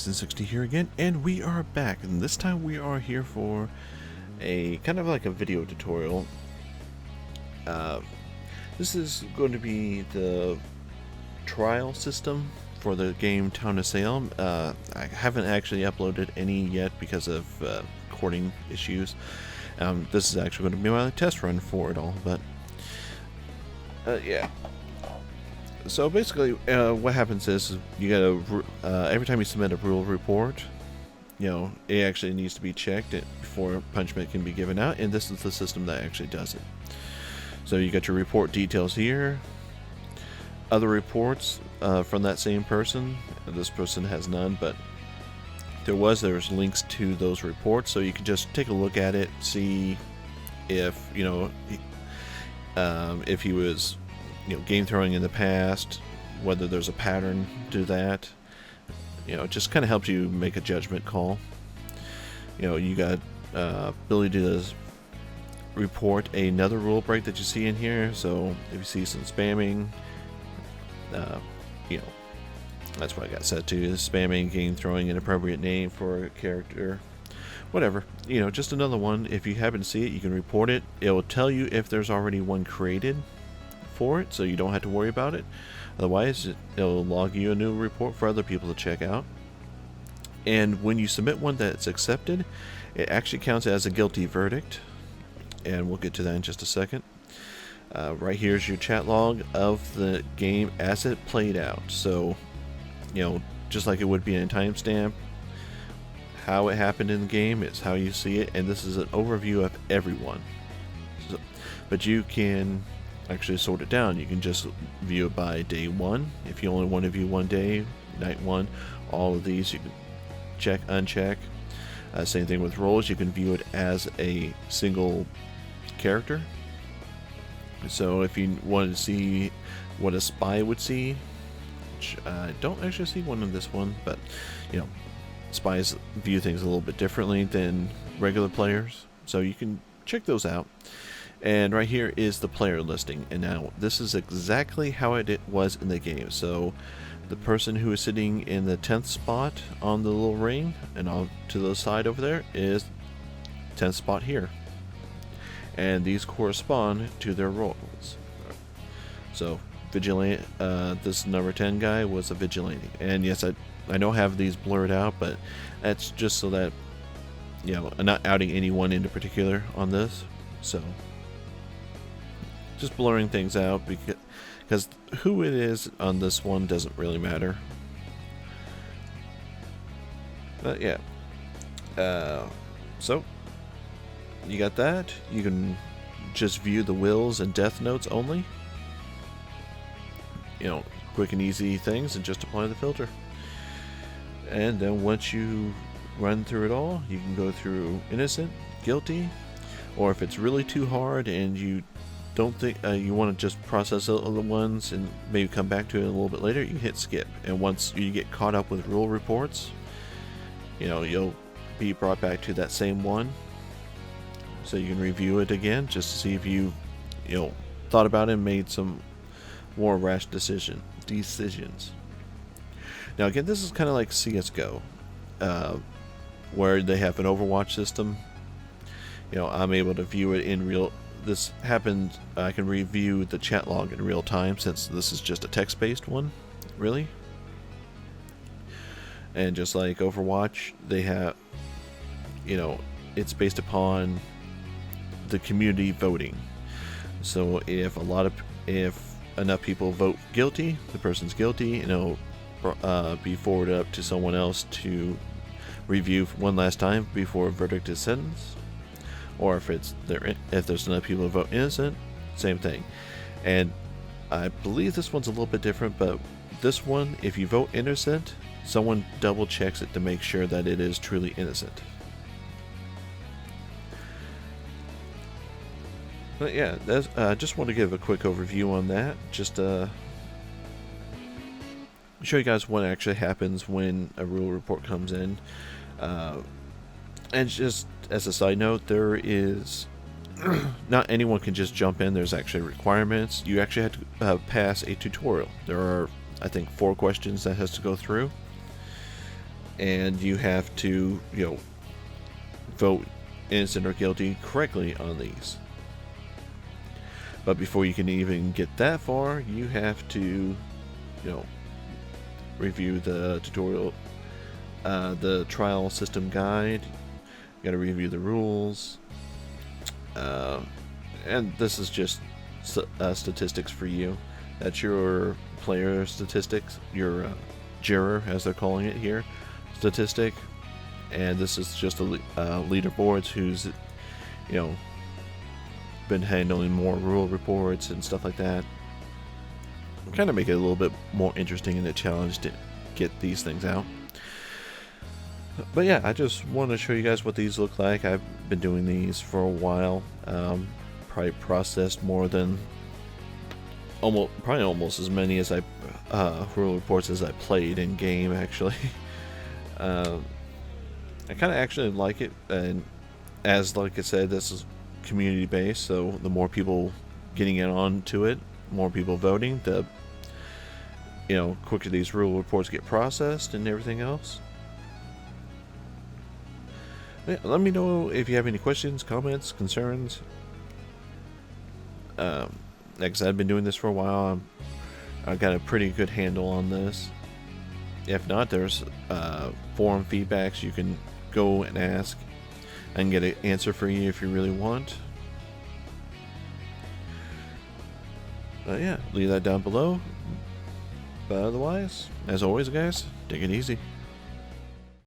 Jason60 here again, and we are back, and this time we are here for a kind of like a video tutorial. This is going to be the trial system for the game Town of Salem. I haven't actually uploaded any yet because of recording issues. This is actually going to be my test run for it all, but yeah. So basically, what happens is you gotta every time you submit a rule report, you know, it actually needs to be checked before punishment can be given out, and this is the system that actually does it. So you got your report details here, other reports from that same person. This person has none, but there's links to those reports, so you can just take a look at it, see if if he was game throwing in the past, whether there's a pattern to that. It just kind of helps you make a judgment call. You got ability to report another rule break that you see in here. So if you see some spamming, that's what I got set to, is spamming, game throwing, inappropriate name for a character, whatever. Just another one. If you happen to see it, you can report it. It will tell you if there's already one created for it, so you don't have to worry about it. Otherwise, it'll log you a new report for other people to check out. And when you submit one that's accepted, it actually counts as a guilty verdict, and we'll get to that in just a second. Right here is your chat log of the game as it played out. So just like it would be in a timestamp, how it happened in the game is how you see it, and this is an overview of everyone. But you can actually sort it down. You can just view it by day one. If you only want to view one day, night one, all of these you can check, uncheck. Same thing with roles. You can view it as a single character. So if you wanted to see what a spy would see, which I don't actually see one in this one, but spies view things a little bit differently than regular players, so you can check those out. And right here is the player listing, and now this is exactly how it was in the game. So the person who is sitting in the 10th spot on the little ring and on to the side over there is 10th spot here, and these correspond to their roles. So vigilante, this number 10 guy was a vigilante, and yes, I don't have these blurred out, but that's just so that I'm not outing anyone in particular on this, so just blurring things out, because who it is on this one doesn't really matter. But yeah, so you got that. You can just view the wills and death notes only. Quick and easy things, and just apply the filter. And then once you run through it all, you can go through innocent, guilty, or if it's really too hard and you don't think you want to just process the other ones and maybe come back to it a little bit later, you can hit skip. And once you get caught up with rule reports, you'll be brought back to that same one, so you can review it again just to see if you thought about it and made some more rash decisions. Now again, this is kind of like CSGO, where they have an Overwatch system. I'm able to view it in real. This happened. I can review the chat log in real time, since this is just a text-based one, really. And just like Overwatch, they have, it's based upon the community voting. So if enough people vote guilty, the person's guilty, and it'll be forwarded up to someone else to review one last time before a verdict is sentenced. Or if there's enough people who vote innocent, same thing. And I believe this one's a little bit different, but this one, if you vote innocent, someone double checks it to make sure that it is truly innocent. But yeah, just want to give a quick overview on that, just show you guys what actually happens when a rule report comes in. And just as a side note, there is not anyone can just jump in. There's actually requirements. You actually have to pass a tutorial. There are, I think, 4 questions that has to go through, and you have to, vote innocent or guilty correctly on these. But before you can even get that far, you have to, review the tutorial, the trial system guide. You gotta review the rules. And this is just statistics for you. That's your player statistics, your juror, as they're calling it here, statistic. And this is just a leaderboards who's, been handling more rule reports and stuff like that. Kind of make it a little bit more interesting in the challenge to get these things out. But yeah, I just want to show you guys what these look like. I've been doing these for a while. Probably processed more than almost as many as I rule reports as I played in game, actually. I kind of actually like it, and as like I said, this is community based, so the more people getting in on to it, more people voting, the quicker these rule reports get processed and everything else. Yeah, let me know if you have any questions, comments, concerns. Like I said, I've been doing this for a while. I've got a pretty good handle on this. If not, there's forum feedbacks you can go and ask. I can get an answer for you if you really want. Yeah, leave that down below. But otherwise, as always, guys, take it easy.